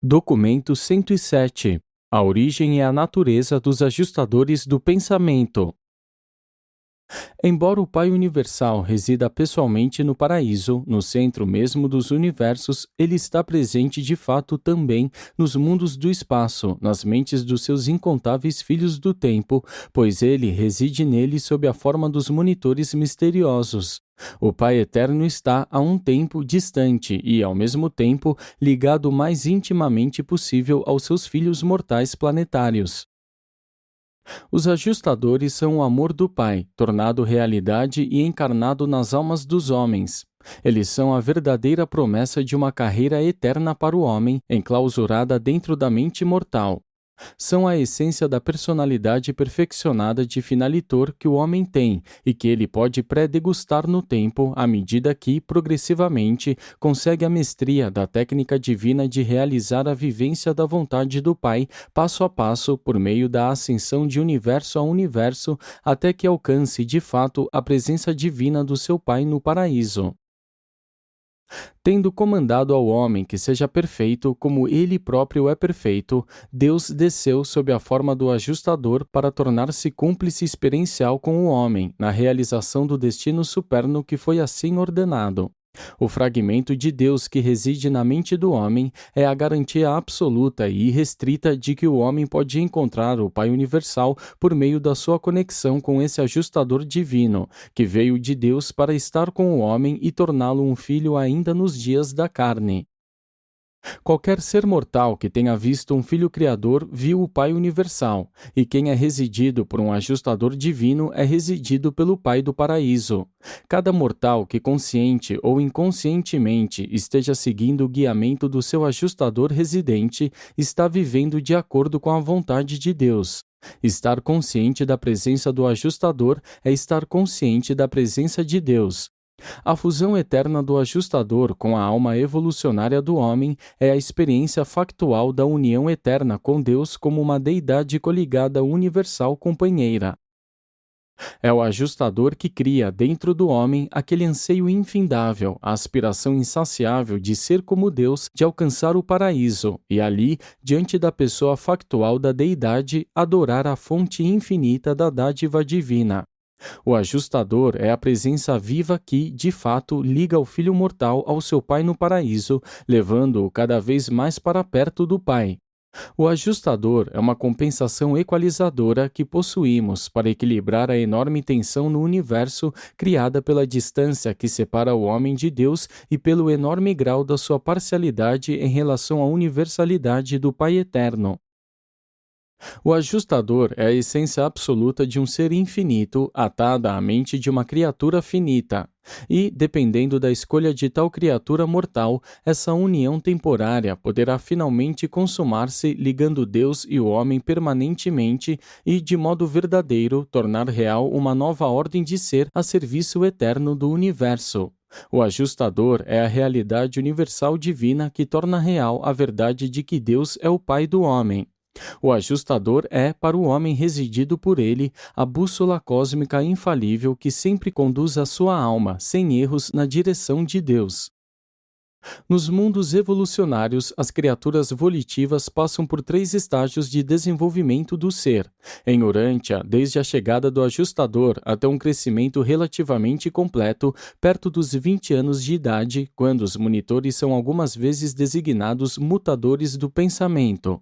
Documento 107. A origem e a natureza dos ajustadores do pensamento. Embora o Pai Universal resida pessoalmente no paraíso, no centro mesmo dos universos, ele está presente de fato também nos mundos do espaço, nas mentes dos seus incontáveis filhos do tempo, pois ele reside neles sob a forma dos monitores misteriosos. O Pai Eterno está a um tempo distante e, ao mesmo tempo, ligado o mais intimamente possível aos seus filhos mortais planetários. Os ajustadores são o amor do Pai, tornado realidade e encarnado nas almas dos homens. Eles são a verdadeira promessa de uma carreira eterna para o homem, enclausurada dentro da mente mortal. São a essência da personalidade perfeccionada de finalitor que o homem tem e que ele pode pré-degustar no tempo à medida que, progressivamente, consegue a mestria da técnica divina de realizar a vivência da vontade do Pai passo a passo por meio da ascensão de universo a universo até que alcance de fato a presença divina do seu Pai no paraíso. Tendo comandado ao homem que seja perfeito, como ele próprio é perfeito, Deus desceu sob a forma do ajustador para tornar-se cúmplice experiencial com o homem, na realização do destino superno que foi assim ordenado. O fragmento de Deus que reside na mente do homem é a garantia absoluta e irrestrita de que o homem pode encontrar o Pai Universal por meio da sua conexão com esse ajustador divino, que veio de Deus para estar com o homem e torná-lo um filho ainda nos dias da carne. Qualquer ser mortal que tenha visto um Filho Criador viu o Pai Universal, e quem é residido por um ajustador divino é residido pelo Pai do Paraíso. Cada mortal que consciente ou inconscientemente esteja seguindo o guiamento do seu ajustador residente está vivendo de acordo com a vontade de Deus. Estar consciente da presença do ajustador é estar consciente da presença de Deus. A fusão eterna do ajustador com a alma evolucionária do homem é a experiência factual da união eterna com Deus como uma deidade coligada universal companheira. É o ajustador que cria dentro do homem aquele anseio infindável, a aspiração insaciável de ser como Deus, de alcançar o paraíso e ali, diante da pessoa factual da deidade, adorar a fonte infinita da dádiva divina. O ajustador é a presença viva que, de fato, liga o filho mortal ao seu Pai no paraíso, levando-o cada vez mais para perto do Pai. O ajustador é uma compensação equalizadora que possuímos para equilibrar a enorme tensão no universo criada pela distância que separa o homem de Deus e pelo enorme grau da sua parcialidade em relação à universalidade do Pai Eterno. O ajustador é a essência absoluta de um ser infinito atada à mente de uma criatura finita. E, dependendo da escolha de tal criatura mortal, essa união temporária poderá finalmente consumar-se ligando Deus e o homem permanentemente e, de modo verdadeiro, tornar real uma nova ordem de ser a serviço eterno do universo. O ajustador é a realidade universal divina que torna real a verdade de que Deus é o Pai do homem. O ajustador é, para o homem residido por ele, a bússola cósmica infalível que sempre conduz a sua alma, sem erros, na direção de Deus. Nos mundos evolucionários, as criaturas volitivas passam por 3 estágios de desenvolvimento do ser. Em Urântia, desde a chegada do ajustador até um crescimento relativamente completo, perto dos 20 anos de idade, quando os monitores são algumas vezes designados mutadores do pensamento.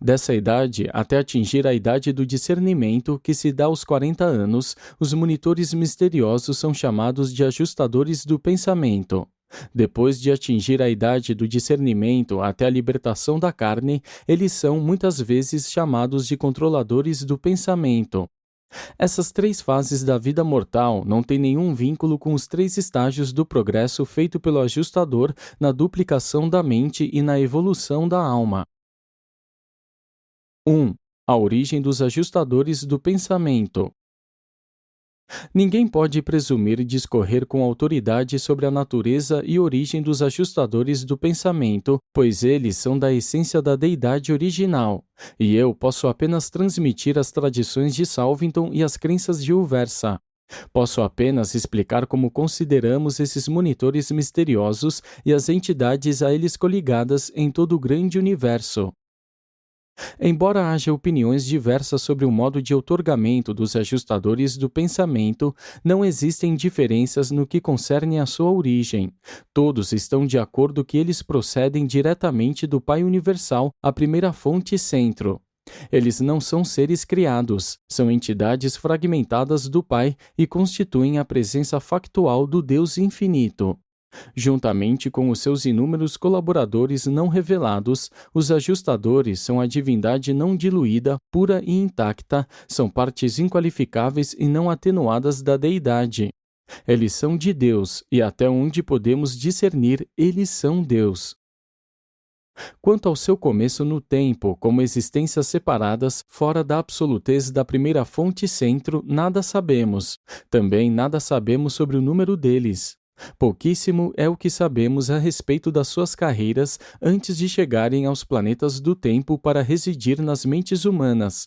Dessa idade até atingir a idade do discernimento, que se dá aos 40 anos, os monitores misteriosos são chamados de ajustadores do pensamento. Depois de atingir a idade do discernimento até a libertação da carne, eles são muitas vezes chamados de controladores do pensamento. Essas 3 fases da vida mortal não têm nenhum vínculo com os 3 estágios do progresso feito pelo ajustador na duplicação da mente e na evolução da alma. 1. A origem dos ajustadores do pensamento. Ninguém pode presumir discorrer com autoridade sobre a natureza e origem dos ajustadores do pensamento, pois eles são da essência da deidade original, e eu posso apenas transmitir as tradições de Salvington e as crenças de Uversa. Posso apenas explicar como consideramos esses monitores misteriosos e as entidades a eles coligadas em todo o grande universo. Embora haja opiniões diversas sobre o modo de outorgamento dos ajustadores do pensamento, não existem diferenças no que concerne à sua origem. Todos estão de acordo que eles procedem diretamente do Pai Universal, a primeira fonte centro. Eles não são seres criados, são entidades fragmentadas do Pai e constituem a presença factual do Deus infinito. Juntamente com os seus inúmeros colaboradores não revelados, os ajustadores são a divindade não diluída, pura e intacta, são partes inqualificáveis e não atenuadas da deidade. Eles são de Deus, e até onde podemos discernir, eles são Deus. Quanto ao seu começo no tempo, como existências separadas, fora da absolutez da primeira fonte centro, nada sabemos. Também nada sabemos sobre o número deles. Pouquíssimo é o que sabemos a respeito das suas carreiras antes de chegarem aos planetas do tempo para residir nas mentes humanas.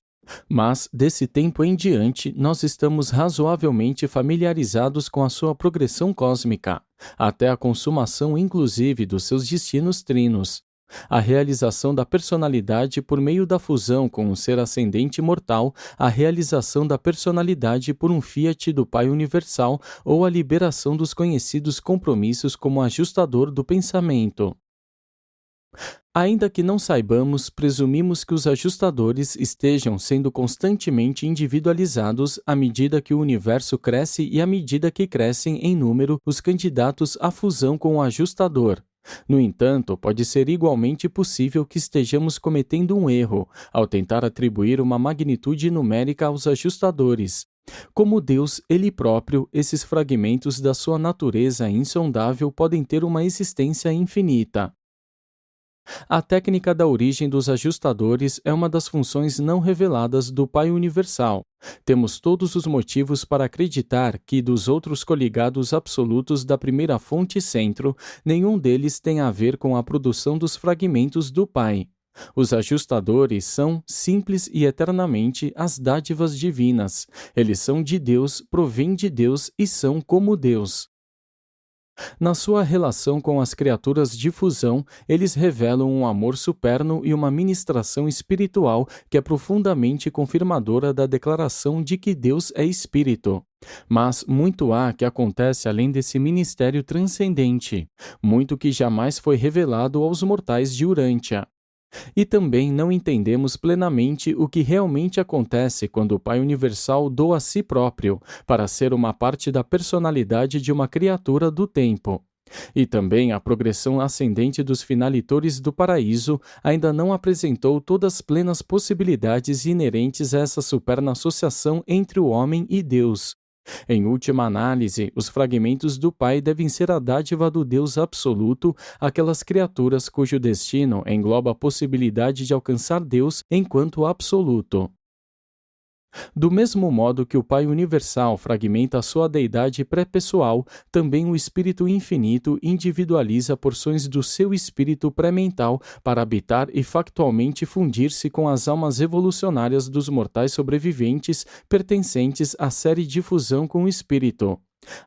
Mas, desse tempo em diante, nós estamos razoavelmente familiarizados com a sua progressão cósmica, até a consumação inclusive dos seus destinos trinos. A realização da personalidade por meio da fusão com um ser ascendente mortal, a realização da personalidade por um fiat do Pai Universal ou a liberação dos conhecidos compromissos como ajustador do pensamento. Ainda que não saibamos, presumimos que os ajustadores estejam sendo constantemente individualizados à medida que o universo cresce e à medida que crescem em número os candidatos à fusão com o ajustador. No entanto, pode ser igualmente possível que estejamos cometendo um erro ao tentar atribuir uma magnitude numérica aos ajustadores. Como Deus, Ele próprio, esses fragmentos da sua natureza insondável podem ter uma existência infinita. A técnica da origem dos ajustadores é uma das funções não reveladas do Pai Universal. Temos todos os motivos para acreditar que, dos outros coligados absolutos da primeira fonte centro, nenhum deles tem a ver com a produção dos fragmentos do Pai. Os ajustadores são, simples e eternamente, as dádivas divinas. Eles são de Deus, provêm de Deus e são como Deus. Na sua relação com as criaturas de fusão, eles revelam um amor superno e uma ministração espiritual que é profundamente confirmadora da declaração de que Deus é espírito. Mas muito há que acontece além desse ministério transcendente, muito que jamais foi revelado aos mortais de Urântia. E também não entendemos plenamente o que realmente acontece quando o Pai Universal doa a si próprio para ser uma parte da personalidade de uma criatura do tempo. E também a progressão ascendente dos finalitores do paraíso ainda não apresentou todas as plenas possibilidades inerentes a essa superna associação entre o homem e Deus. Em última análise, os fragmentos do Pai devem ser a dádiva do Deus absoluto àquelas criaturas cujo destino engloba a possibilidade de alcançar Deus enquanto absoluto. Do mesmo modo que o Pai Universal fragmenta a sua deidade pré-pessoal, também o Espírito Infinito individualiza porções do seu espírito pré-mental para habitar e factualmente fundir-se com as almas evolucionárias dos mortais sobreviventes pertencentes à série de fusão com o Espírito.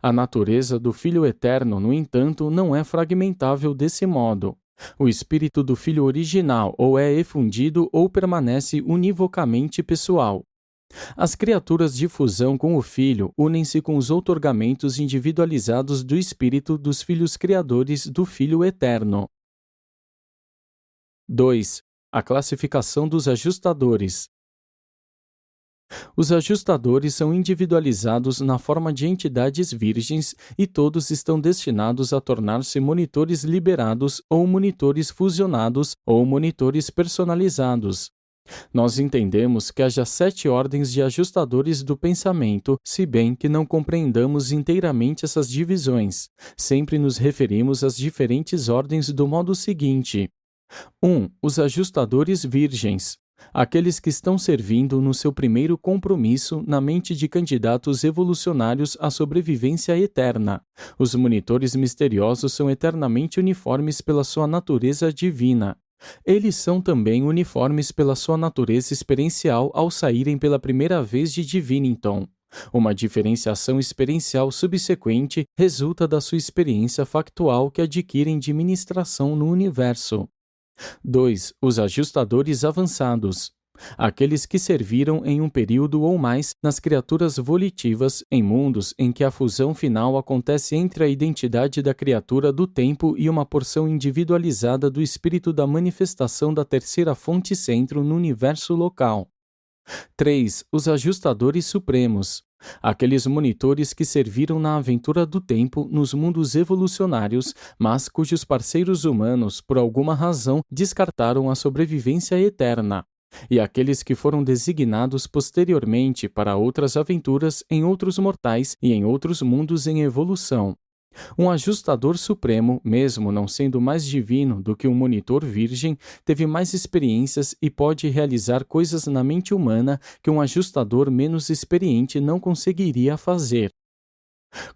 A natureza do Filho Eterno, no entanto, não é fragmentável desse modo. O espírito do Filho original ou é efundido ou permanece univocamente pessoal. As criaturas de fusão com o Filho unem-se com os outorgamentos individualizados do Espírito dos Filhos Criadores do Filho Eterno. 2. A classificação dos ajustadores. Os ajustadores são individualizados na forma de entidades virgens e todos estão destinados a tornar-se monitores liberados ou monitores fusionados ou monitores personalizados. Nós entendemos que haja 7 ordens de ajustadores do pensamento, se bem que não compreendamos inteiramente essas divisões. Sempre nos referimos às diferentes ordens do modo seguinte. 1. Os ajustadores virgens. Aqueles que estão servindo no seu primeiro compromisso na mente de candidatos evolucionários à sobrevivência eterna. Os monitores misteriosos são eternamente uniformes pela sua natureza divina. Eles são também uniformes pela sua natureza experiencial ao saírem pela primeira vez de Divinington. Uma diferenciação experiencial subsequente resulta da sua experiência factual que adquirem de ministração no universo. 2. Os ajustadores avançados. Aqueles que serviram em um período ou mais nas criaturas volitivas em mundos em que a fusão final acontece entre a identidade da criatura do tempo e uma porção individualizada do espírito da manifestação da terceira fonte centro no universo local. 3. Os ajustadores supremos. Aqueles monitores que serviram na aventura do tempo nos mundos evolucionários, mas cujos parceiros humanos, por alguma razão, descartaram a sobrevivência eterna. E aqueles que foram designados posteriormente para outras aventuras em outros mortais e em outros mundos em evolução. Um ajustador supremo, mesmo não sendo mais divino do que um monitor virgem, teve mais experiências e pode realizar coisas na mente humana que um ajustador menos experiente não conseguiria fazer.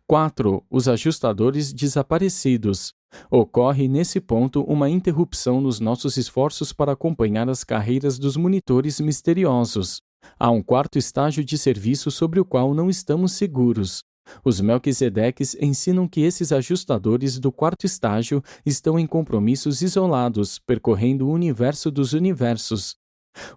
4. Os ajustadores desaparecidos. Ocorre nesse ponto uma interrupção nos nossos esforços para acompanhar as carreiras dos monitores misteriosos. Há um quarto estágio de serviço sobre o qual não estamos seguros. Os Melquisedeques ensinam que esses ajustadores do quarto estágio estão em compromissos isolados, percorrendo o universo dos universos.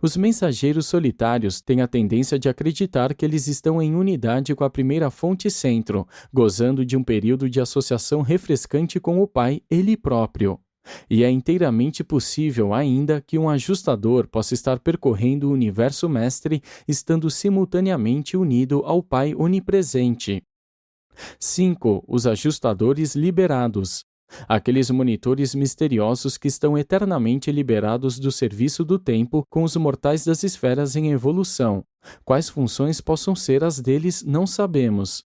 Os mensageiros solitários têm a tendência de acreditar que eles estão em unidade com a primeira fonte centro, gozando de um período de associação refrescante com o Pai, ele próprio. E é inteiramente possível ainda que um ajustador possa estar percorrendo o universo mestre, estando simultaneamente unido ao Pai onipresente. 5. Os ajustadores liberados. Aqueles monitores misteriosos que estão eternamente liberados do serviço do tempo com os mortais das esferas em evolução. Quais funções possam ser as deles, não sabemos.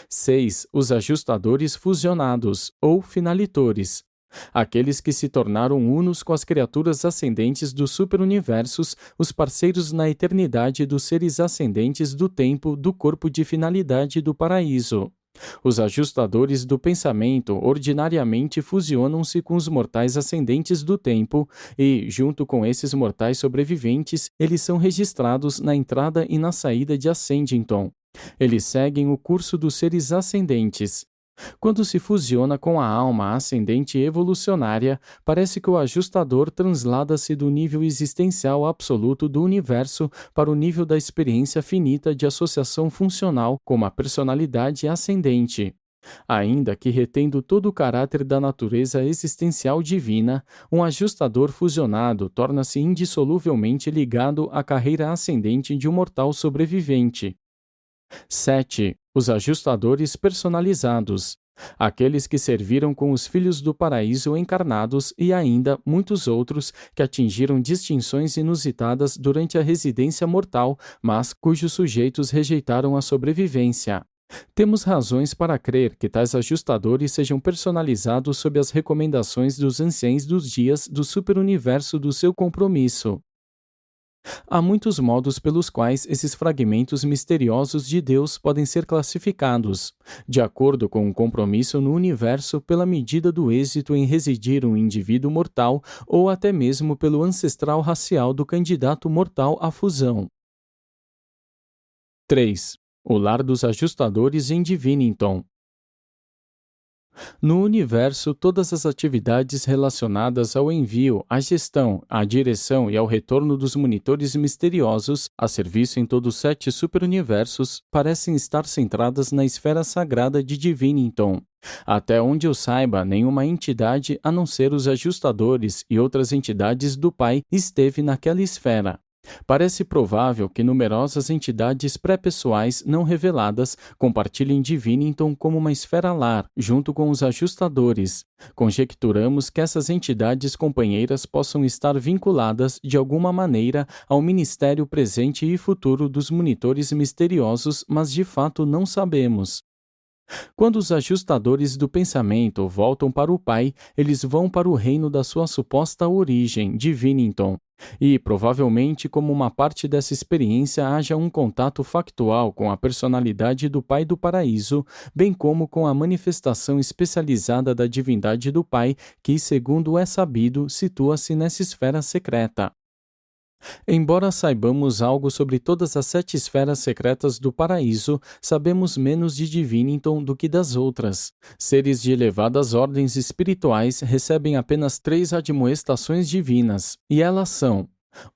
6. Os ajustadores fusionados, ou finalitores. Aqueles que se tornaram unos com as criaturas ascendentes dos superuniversos, os parceiros na eternidade dos seres ascendentes do tempo do corpo de finalidade do paraíso. Os ajustadores do pensamento ordinariamente fusionam-se com os mortais ascendentes do tempo e, junto com esses mortais sobreviventes, eles são registrados na entrada e na saída de Ascendington. Eles seguem o curso dos seres ascendentes. Quando se fusiona com a alma ascendente evolucionária, parece que o ajustador translada-se do nível existencial absoluto do universo para o nível da experiência finita de associação funcional com uma personalidade ascendente. Ainda que retendo todo o caráter da natureza existencial divina, um ajustador fusionado torna-se indissoluvelmente ligado à carreira ascendente de um mortal sobrevivente. 7. Os ajustadores personalizados. Aqueles que serviram com os filhos do paraíso encarnados e ainda muitos outros que atingiram distinções inusitadas durante a residência mortal, mas cujos sujeitos rejeitaram a sobrevivência. Temos razões para crer que tais ajustadores sejam personalizados sob as recomendações dos anciãos dos dias do superuniverso do seu compromisso. Há muitos modos pelos quais esses fragmentos misteriosos de Deus podem ser classificados, de acordo com o compromisso no universo pela medida do êxito em residir um indivíduo mortal ou até mesmo pelo ancestral racial do candidato mortal à fusão. 3. O lar dos ajustadores em Divinington. No universo, todas as atividades relacionadas ao envio, à gestão, à direção e ao retorno dos monitores misteriosos, a serviço em todos os 7 superuniversos, parecem estar centradas na esfera sagrada de Divinington. Até onde eu saiba, nenhuma entidade, a não ser os ajustadores e outras entidades do Pai, esteve naquela esfera. Parece provável que numerosas entidades pré-pessoais não reveladas compartilhem Divinington como uma esfera lar, junto com os ajustadores. Conjecturamos que essas entidades companheiras possam estar vinculadas, de alguma maneira, ao ministério presente e futuro dos monitores misteriosos, mas de fato não sabemos. Quando os ajustadores do pensamento voltam para o Pai, eles vão para o reino da sua suposta origem, Divinington. E, provavelmente, como uma parte dessa experiência haja um contato factual com a personalidade do Pai do Paraíso, bem como com a manifestação especializada da divindade do Pai, que, segundo é sabido, situa-se nessa esfera secreta. Embora saibamos algo sobre todas as 7 esferas secretas do paraíso, sabemos menos de Divinington do que das outras. Seres de elevadas ordens espirituais recebem apenas 3 admoestações divinas, e elas são: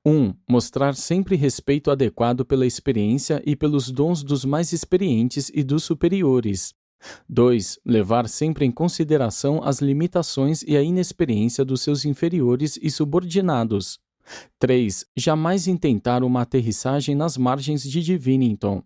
1. Mostrar sempre respeito adequado pela experiência e pelos dons dos mais experientes e dos superiores. 2. Levar sempre em consideração as limitações e a inexperiência dos seus inferiores e subordinados. 3. Jamais intentar uma aterrissagem nas margens de Divinington.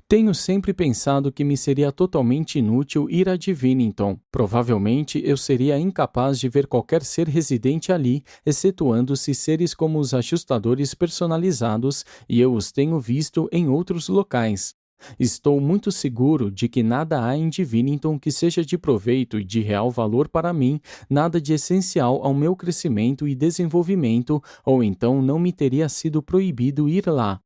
Tenho sempre pensado que me seria totalmente inútil ir a Divinington. Provavelmente eu seria incapaz de ver qualquer ser residente ali, excetuando-se seres como os ajustadores personalizados, e eu os tenho visto em outros locais. Estou muito seguro de que nada há em Divinington que seja de proveito e de real valor para mim, nada de essencial ao meu crescimento e desenvolvimento, ou então não me teria sido proibido ir lá.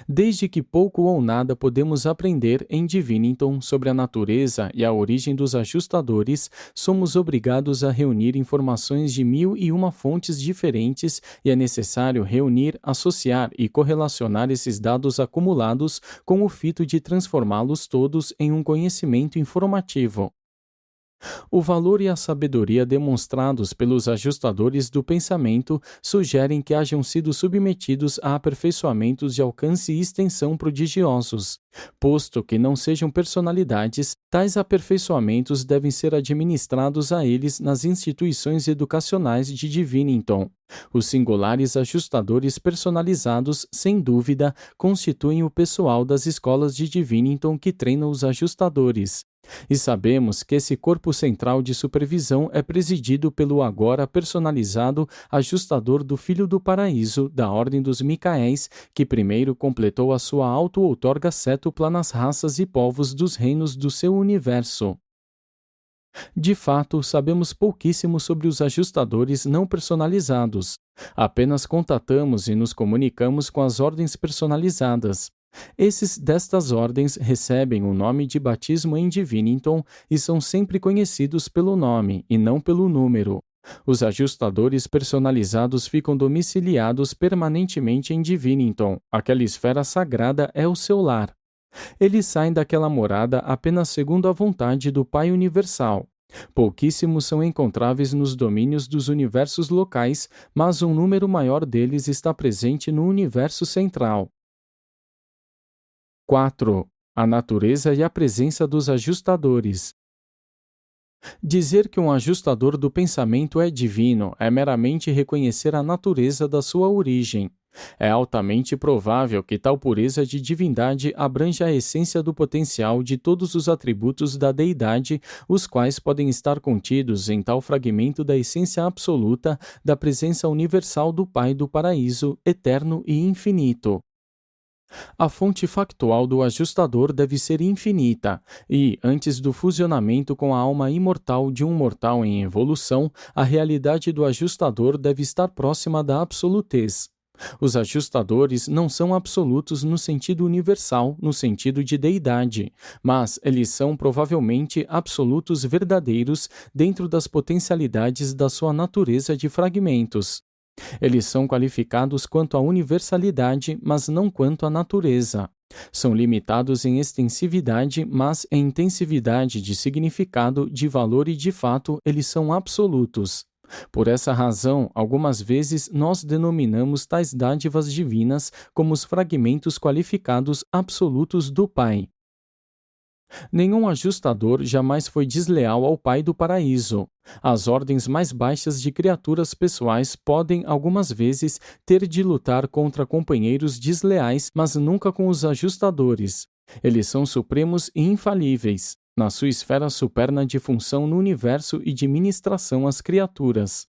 Desde que pouco ou nada podemos aprender em Divinington sobre a natureza e a origem dos ajustadores, somos obrigados a reunir informações de 1001 fontes diferentes e é necessário reunir, associar e correlacionar esses dados acumulados com o fito de transformá-los todos em um conhecimento informativo. O valor e a sabedoria demonstrados pelos ajustadores do pensamento sugerem que hajam sido submetidos a aperfeiçoamentos de alcance e extensão prodigiosos. Posto que não sejam personalidades, tais aperfeiçoamentos devem ser administrados a eles nas instituições educacionais de Divinington. Os singulares ajustadores personalizados, sem dúvida, constituem o pessoal das escolas de Divinington que treinam os ajustadores. E sabemos que esse corpo central de supervisão é presidido pelo agora personalizado ajustador do Filho do Paraíso, da Ordem dos Micaéis, que primeiro completou a sua auto-outorga cétupla nas raças e povos dos reinos do seu universo. De fato, sabemos pouquíssimo sobre os ajustadores não personalizados. Apenas contatamos e nos comunicamos com as ordens personalizadas. Esses destas ordens recebem o nome de batismo em Divinington e são sempre conhecidos pelo nome e não pelo número. Os ajustadores personalizados ficam domiciliados permanentemente em Divinington. Aquela esfera sagrada é o seu lar. Eles saem daquela morada apenas segundo a vontade do Pai Universal. Pouquíssimos são encontráveis nos domínios dos universos locais, mas um número maior deles está presente no universo central. 4. A natureza e a presença dos ajustadores. Dizer que um ajustador do pensamento é divino é meramente reconhecer a natureza da sua origem. É altamente provável que tal pureza de divindade abranja a essência do potencial de todos os atributos da deidade, os quais podem estar contidos em tal fragmento da essência absoluta da presença universal do Pai do Paraíso, eterno e infinito. A fonte factual do ajustador deve ser infinita, e, antes do fusionamento com a alma imortal de um mortal em evolução, a realidade do ajustador deve estar próxima da absolutez. Os ajustadores não são absolutos no sentido universal, no sentido de deidade, mas eles são provavelmente absolutos verdadeiros dentro das potencialidades da sua natureza de fragmentos. Eles são qualificados quanto à universalidade, mas não quanto à natureza. São limitados em extensividade, mas em intensividade de significado, de valor e de fato, eles são absolutos. Por essa razão, algumas vezes nós denominamos tais dádivas divinas como os fragmentos qualificados absolutos do Pai. Nenhum ajustador jamais foi desleal ao Pai do Paraíso. As ordens mais baixas de criaturas pessoais podem, algumas vezes, ter de lutar contra companheiros desleais, mas nunca com os ajustadores. Eles são supremos e infalíveis, na sua esfera superna de função no universo e de ministração às criaturas.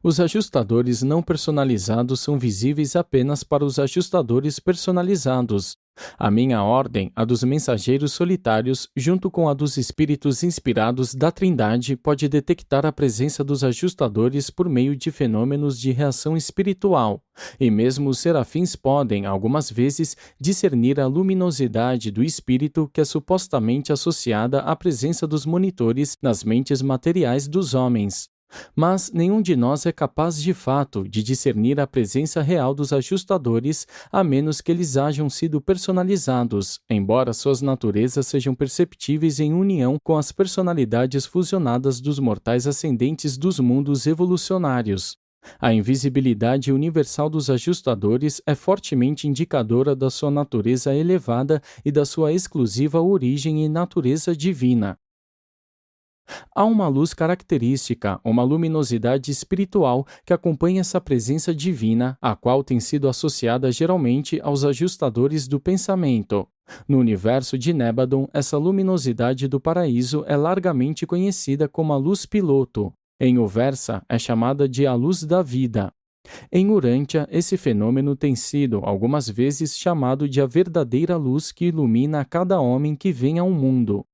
Os ajustadores não personalizados são visíveis apenas para os ajustadores personalizados. A minha ordem, a dos mensageiros solitários, junto com a dos espíritos inspirados da Trindade, pode detectar a presença dos ajustadores por meio de fenômenos de reação espiritual, e mesmo os serafins podem, algumas vezes, discernir a luminosidade do espírito que é supostamente associada à presença dos monitores nas mentes materiais dos homens. Mas nenhum de nós é capaz de fato de discernir a presença real dos ajustadores, a menos que eles hajam sido personalizados, embora suas naturezas sejam perceptíveis em união com as personalidades fusionadas dos mortais ascendentes dos mundos evolucionários. A invisibilidade universal dos ajustadores é fortemente indicadora da sua natureza elevada e da sua exclusiva origem e natureza divina. Há uma luz característica, uma luminosidade espiritual que acompanha essa presença divina, a qual tem sido associada geralmente aos ajustadores do pensamento. No universo de Nébadon, essa luminosidade do paraíso é largamente conhecida como a luz piloto. Em Uversa, é chamada de a luz da vida. Em Urântia, esse fenômeno tem sido, algumas vezes, chamado de a verdadeira luz que ilumina a cada homem que vem ao mundo.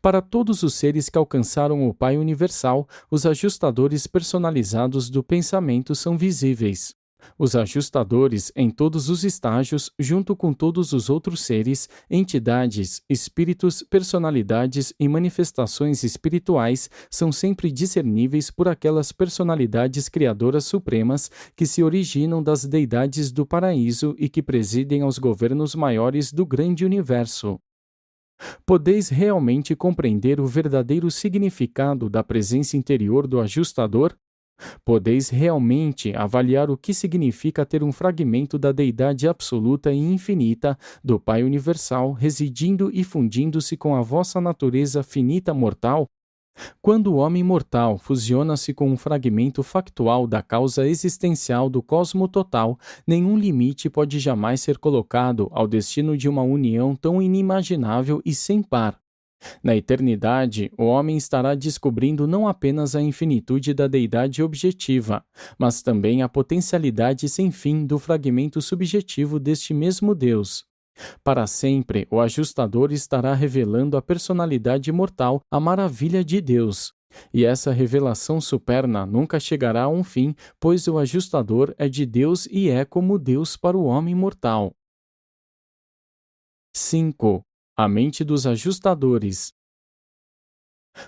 Para todos os seres que alcançaram o Pai Universal, os ajustadores personalizados do pensamento são visíveis. Os ajustadores, em todos os estágios, junto com todos os outros seres, entidades, espíritos, personalidades e manifestações espirituais, são sempre discerníveis por aquelas personalidades criadoras supremas que se originam das deidades do paraíso e que presidem aos governos maiores do grande universo. Podeis realmente compreender o verdadeiro significado da presença interior do ajustador? Podeis realmente avaliar o que significa ter um fragmento da deidade absoluta e infinita, do Pai Universal, residindo e fundindo-se com a vossa natureza finita mortal? Quando o homem mortal fusiona-se com um fragmento factual da causa existencial do cosmo total, nenhum limite pode jamais ser colocado ao destino de uma união tão inimaginável e sem par. Na eternidade, o homem estará descobrindo não apenas a infinitude da deidade objetiva, mas também a potencialidade sem fim do fragmento subjetivo deste mesmo Deus. Para sempre, o ajustador estará revelando a personalidade mortal, a maravilha de Deus. E essa revelação superna nunca chegará a um fim, pois o ajustador é de Deus e é como Deus para o homem mortal. 5. A mente dos ajustadores.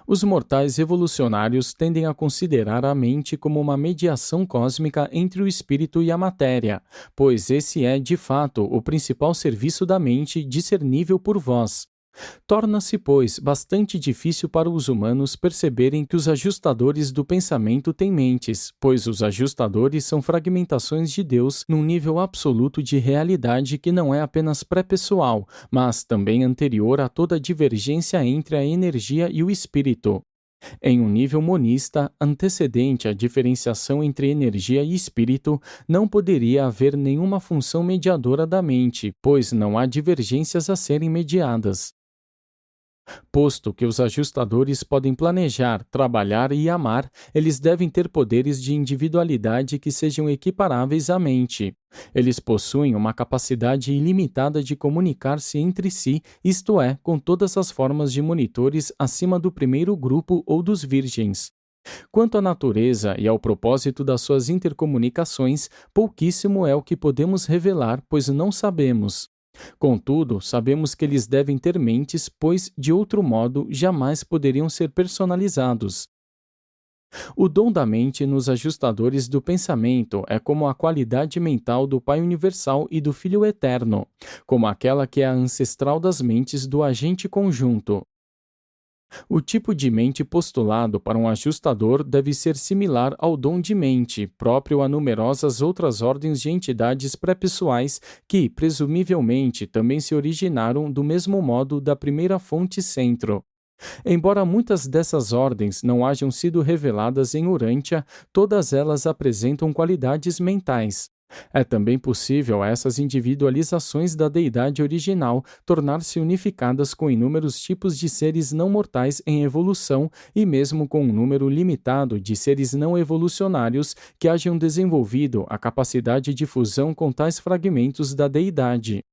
Os mortais evolucionários tendem a considerar a mente como uma mediação cósmica entre o espírito e a matéria, pois esse é, de fato, o principal serviço da mente discernível por vós. Torna-se, pois, bastante difícil para os humanos perceberem que os ajustadores do pensamento têm mentes, pois os ajustadores são fragmentações de Deus num nível absoluto de realidade que não é apenas pré-pessoal, mas também anterior a toda divergência entre a energia e o espírito. Em um nível monista, antecedente à diferenciação entre energia e espírito, não poderia haver nenhuma função mediadora da mente, pois não há divergências a serem mediadas. Posto que os ajustadores podem planejar, trabalhar e amar, eles devem ter poderes de individualidade que sejam equiparáveis à mente. Eles possuem uma capacidade ilimitada de comunicar-se entre si, isto é, com todas as formas de monitores acima do primeiro grupo ou dos virgens. Quanto à natureza e ao propósito das suas intercomunicações, pouquíssimo é o que podemos revelar, pois não sabemos. Contudo, sabemos que eles devem ter mentes, pois, de outro modo, jamais poderiam ser personalizados. O dom da mente nos ajustadores do pensamento é como a qualidade mental do Pai Universal e do Filho Eterno, como aquela que é a ancestral das mentes do agente conjunto. O tipo de mente postulado para um ajustador deve ser similar ao dom de mente, próprio a numerosas outras ordens de entidades pré-pessoais que, presumivelmente, também se originaram do mesmo modo da primeira fonte centro. Embora muitas dessas ordens não hajam sido reveladas em Urântia, todas elas apresentam qualidades mentais. É também possível essas individualizações da deidade original tornar-se unificadas com inúmeros tipos de seres não mortais em evolução e mesmo com um número limitado de seres não evolucionários que hajam desenvolvido a capacidade de fusão com tais fragmentos da deidade.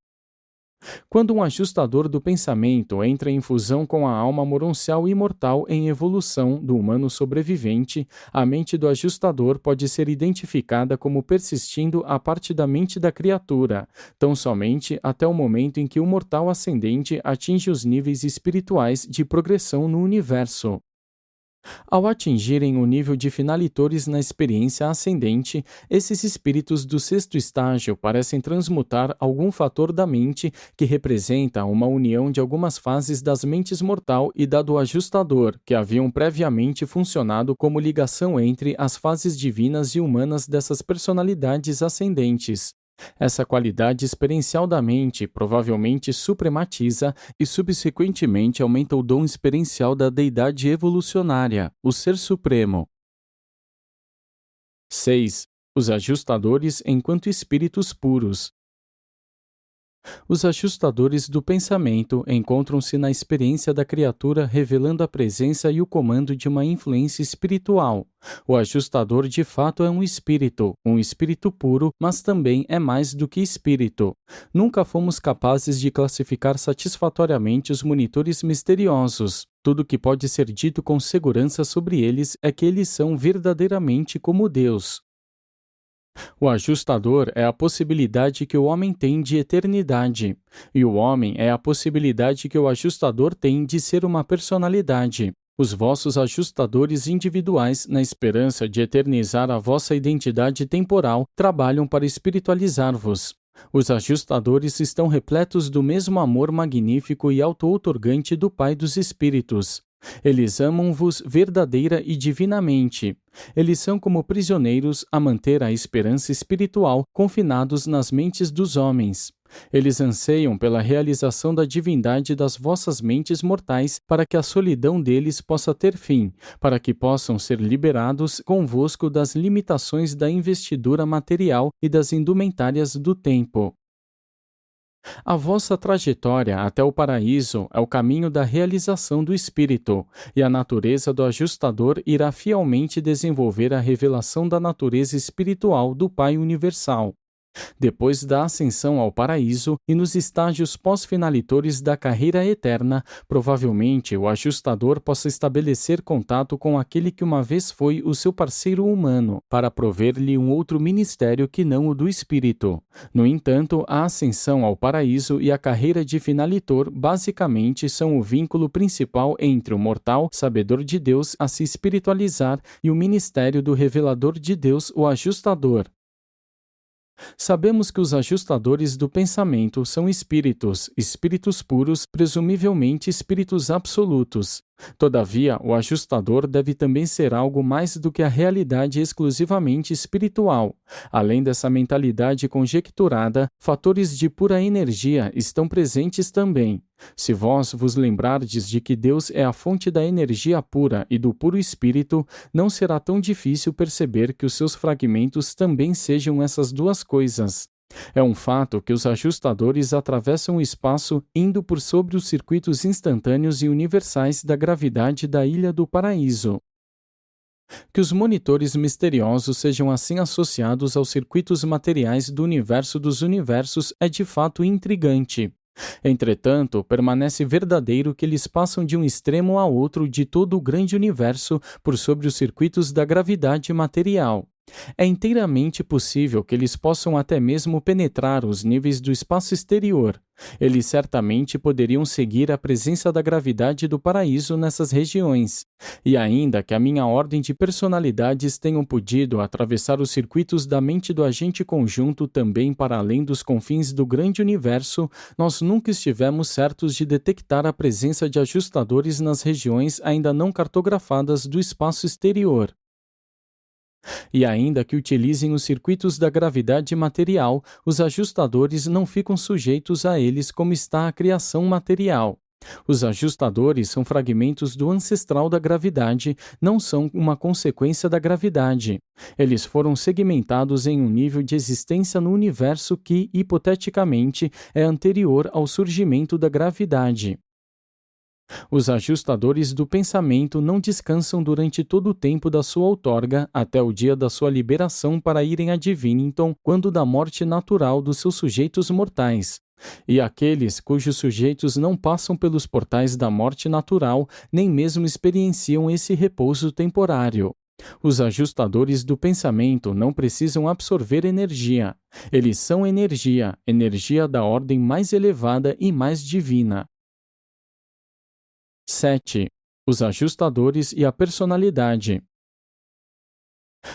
Quando um ajustador do pensamento entra em fusão com a alma moroncial imortal em evolução do humano sobrevivente, a mente do ajustador pode ser identificada como persistindo a parte da mente da criatura, tão somente até o momento em que o mortal ascendente atinge os níveis espirituais de progressão no universo. Ao atingirem o nível de finalitores na experiência ascendente, esses espíritos do sexto estágio parecem transmutar algum fator da mente que representa uma união de algumas fases das mentes mortal e da do ajustador, que haviam previamente funcionado como ligação entre as fases divinas e humanas dessas personalidades ascendentes. Essa qualidade experiencial da mente provavelmente suprematiza e subsequentemente aumenta o dom experiencial da deidade evolucionária, o Ser Supremo. 6. Os ajustadores enquanto espíritos puros. Os ajustadores do pensamento encontram-se na experiência da criatura revelando a presença e o comando de uma influência espiritual. O ajustador de fato é um espírito puro, mas também é mais do que espírito. Nunca fomos capazes de classificar satisfatoriamente os monitores misteriosos. Tudo que pode ser dito com segurança sobre eles é que eles são verdadeiramente como Deus. O ajustador é a possibilidade que o homem tem de eternidade, e o homem é a possibilidade que o ajustador tem de ser uma personalidade. Os vossos ajustadores individuais, na esperança de eternizar a vossa identidade temporal, trabalham para espiritualizar-vos. Os ajustadores estão repletos do mesmo amor magnífico e auto-outorgante do Pai dos Espíritos. Eles amam-vos verdadeira e divinamente. Eles são como prisioneiros a manter a esperança espiritual confinados nas mentes dos homens. Eles anseiam pela realização da divindade das vossas mentes mortais para que a solidão deles possa ter fim, para que possam ser liberados convosco das limitações da investidura material e das indumentárias do tempo. A vossa trajetória até o paraíso é o caminho da realização do espírito, e a natureza do ajustador irá fielmente desenvolver a revelação da natureza espiritual do Pai Universal. Depois da ascensão ao paraíso e nos estágios pós-finalitores da carreira eterna, provavelmente o ajustador possa estabelecer contato com aquele que uma vez foi o seu parceiro humano, para prover-lhe um outro ministério que não o do espírito. No entanto, a ascensão ao paraíso e a carreira de finalitor basicamente são o vínculo principal entre o mortal, sabedor de Deus, a se espiritualizar e o ministério do revelador de Deus, o ajustador. Sabemos que os ajustadores do pensamento são espíritos puros, presumivelmente espíritos absolutos. Todavia, o ajustador deve também ser algo mais do que a realidade exclusivamente espiritual. Além dessa mentalidade conjecturada, fatores de pura energia estão presentes também. Se vós vos lembrardes de que Deus é a fonte da energia pura e do puro espírito, não será tão difícil perceber que os seus fragmentos também sejam essas duas coisas. É um fato que os ajustadores atravessam o espaço indo por sobre os circuitos instantâneos e universais da gravidade da Ilha do Paraíso. Que os monitores misteriosos sejam assim associados aos circuitos materiais do universo dos universos é de fato intrigante. Entretanto, permanece verdadeiro que eles passam de um extremo a outro de todo o grande universo por sobre os circuitos da gravidade material. É inteiramente possível que eles possam até mesmo penetrar os níveis do espaço exterior. Eles certamente poderiam seguir a presença da gravidade do paraíso nessas regiões. E ainda que a minha ordem de personalidades tenham podido atravessar os circuitos da mente do agente conjunto também para além dos confins do grande universo, nós nunca estivemos certos de detectar a presença de ajustadores nas regiões ainda não cartografadas do espaço exterior. E ainda que utilizem os circuitos da gravidade material, os ajustadores não ficam sujeitos a eles como está a criação material. Os ajustadores são fragmentos do ancestral da gravidade, não são uma consequência da gravidade. Eles foram segmentados em um nível de existência no universo que, hipoteticamente, é anterior ao surgimento da gravidade. Os ajustadores do pensamento não descansam durante todo o tempo da sua outorga até o dia da sua liberação para irem a Divinington quando da morte natural dos seus sujeitos mortais. E aqueles cujos sujeitos não passam pelos portais da morte natural nem mesmo experienciam esse repouso temporário. Os ajustadores do pensamento não precisam absorver energia. Eles são energia da ordem mais elevada e mais divina. 7. Os ajustadores e a personalidade.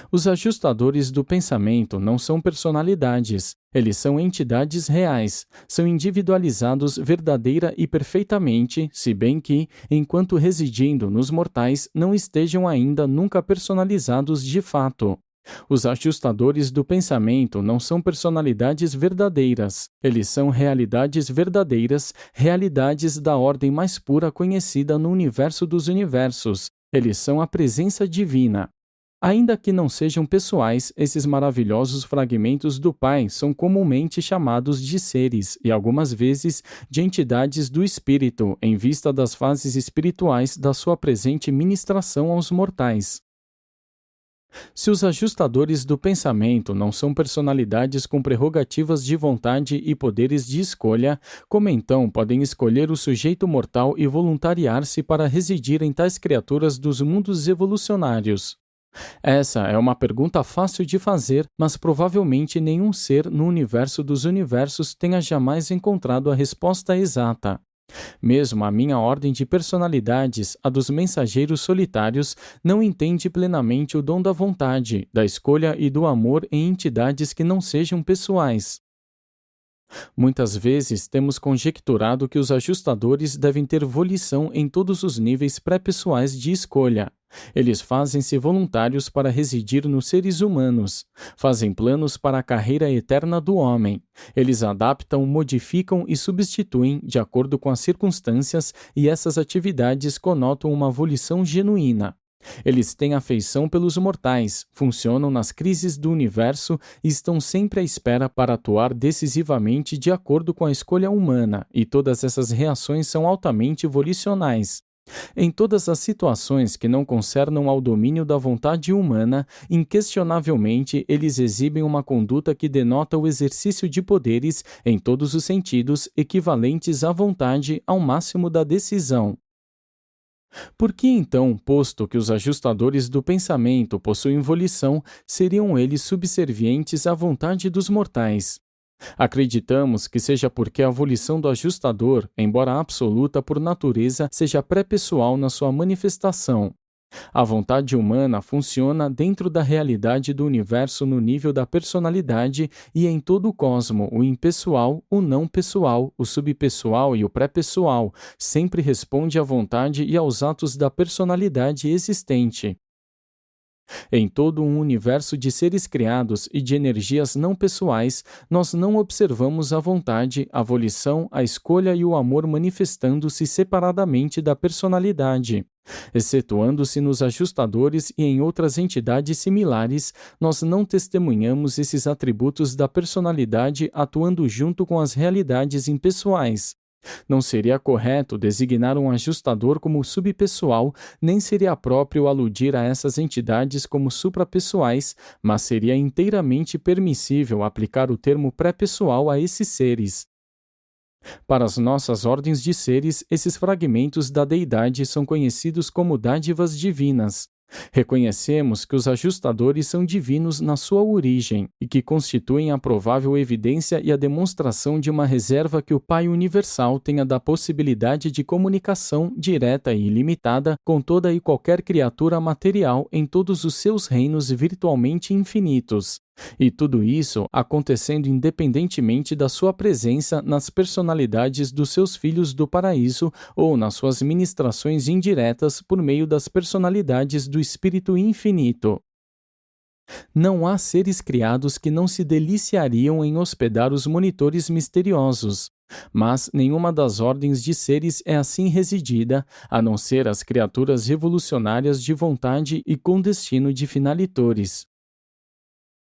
Os ajustadores do pensamento não são personalidades, eles são entidades reais, são individualizados verdadeira e perfeitamente, se bem que, enquanto residindo nos mortais, não estejam ainda nunca personalizados de fato. Os ajustadores do pensamento não são personalidades verdadeiras, eles são realidades verdadeiras, realidades da ordem mais pura conhecida no universo dos universos, eles são a presença divina. Ainda que não sejam pessoais, esses maravilhosos fragmentos do Pai são comumente chamados de seres e, algumas vezes, de entidades do Espírito, em vista das fases espirituais da sua presente ministração aos mortais. Se os ajustadores do pensamento não são personalidades com prerrogativas de vontade e poderes de escolha, como então podem escolher o sujeito mortal e voluntariar-se para residir em tais criaturas dos mundos evolucionários? Essa é uma pergunta fácil de fazer, mas provavelmente nenhum ser no universo dos universos tenha jamais encontrado a resposta exata. Mesmo a minha ordem de personalidades, a dos mensageiros solitários, não entende plenamente o dom da vontade, da escolha e do amor em entidades que não sejam pessoais. Muitas vezes temos conjecturado que os ajustadores devem ter volição em todos os níveis pré-pessoais de escolha. Eles fazem-se voluntários para residir nos seres humanos, fazem planos para a carreira eterna do homem. Eles adaptam, modificam e substituem de acordo com as circunstâncias, e essas atividades conotam uma volição genuína. Eles têm afeição pelos mortais, funcionam nas crises do universo e estão sempre à espera para atuar decisivamente de acordo com a escolha humana, e todas essas reações são altamente volicionais. Em todas as situações que não concernam ao domínio da vontade humana, inquestionavelmente eles exibem uma conduta que denota o exercício de poderes, em todos os sentidos, equivalentes à vontade ao máximo da decisão. Por que então, posto que os ajustadores do pensamento possuem volição, seriam eles subservientes à vontade dos mortais? Acreditamos que seja porque a volição do ajustador, embora absoluta por natureza, seja pré-pessoal na sua manifestação. A vontade humana funciona dentro da realidade do universo no nível da personalidade e em todo o cosmo, o impessoal, o não pessoal, o subpessoal e o pré-pessoal, sempre responde à vontade e aos atos da personalidade existente. Em todo um universo de seres criados e de energias não pessoais, nós não observamos a vontade, a volição, a escolha e o amor manifestando-se separadamente da personalidade. Excetuando-se nos ajustadores e em outras entidades similares, nós não testemunhamos esses atributos da personalidade atuando junto com as realidades impessoais. Não seria correto designar um ajustador como subpessoal, nem seria próprio aludir a essas entidades como suprapessoais, mas seria inteiramente permissível aplicar o termo pré-pessoal a esses seres. Para as nossas ordens de seres, esses fragmentos da deidade são conhecidos como dádivas divinas. Reconhecemos que os ajustadores são divinos na sua origem e que constituem a provável evidência e a demonstração de uma reserva que o Pai Universal tenha da possibilidade de comunicação direta e ilimitada com toda e qualquer criatura material em todos os seus reinos virtualmente infinitos. E tudo isso acontecendo independentemente da sua presença nas personalidades dos seus filhos do paraíso ou nas suas ministrações indiretas por meio das personalidades do Espírito Infinito. Não há seres criados que não se deliciariam em hospedar os monitores misteriosos. Mas nenhuma das ordens de seres é assim residida, a não ser as criaturas revolucionárias de vontade e com destino de finalitores.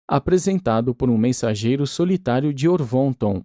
Apresentado por um mensageiro solitário de Orvonton.